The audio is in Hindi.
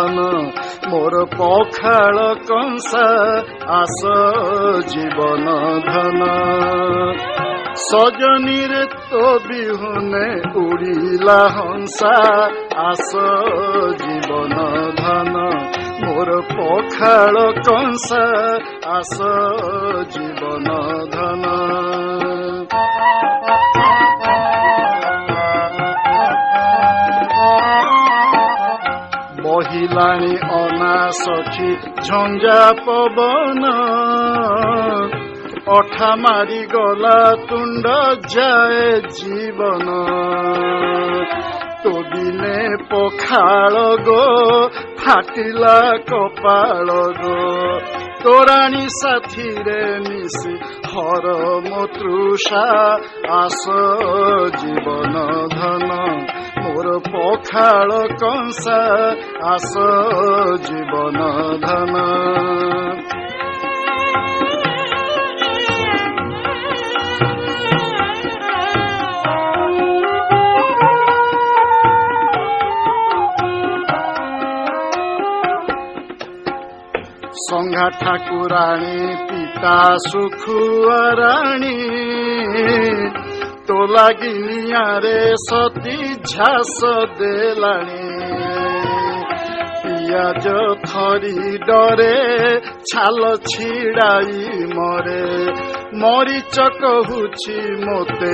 धन मोर पखाल कंसा आस जीवन धन सजनी रे तो बिहुने उड़िला हंसा आस जीवन धन मोर पखाल कंसा आस जीवन धन बहिलाणी अना सखी झंझा पवन अठा मारी गला तुंड जाए जीवन तो दिने पखाल गो फाटिला कपाल गो तोराणी साथी रे मिसी हर मतृषा आस जीवन धन मोर पखाल कंसा आस जीवन धन संघा ठाकुराणी पिता सुखुआराणी तो लगी नियारे सती झास देलाणी पियाज थरी डरे छाल छिड़ाई मरे मरीच कहूची मोते।